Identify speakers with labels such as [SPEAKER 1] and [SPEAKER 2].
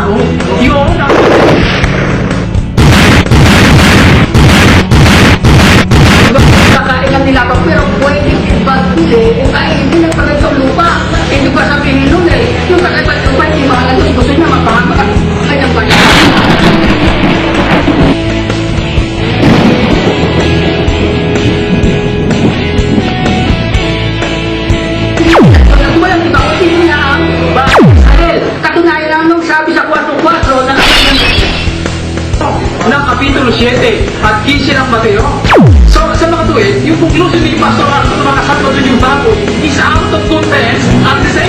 [SPEAKER 1] tao. Yun ang...
[SPEAKER 2] Kakain lang nila ako, pero pwedeng ibagpili kung kainin nila pa rin sa lupa. Hindi pa sabihin nun eh. Yung kakaibat lupa, hindi mahal doon. Gusto niya mapahama. Kanyang ba niya? Pagkakulang iba, hindi niya ang bahal. Katunayan lang nung sabi sa 4-4 na
[SPEAKER 1] ng Kapitulo 7 at 15 ng Mateo. So, sa mga tuwid, yung conclusion ni Pastor Arthur na mga kasama doon yung bago is out of context at the same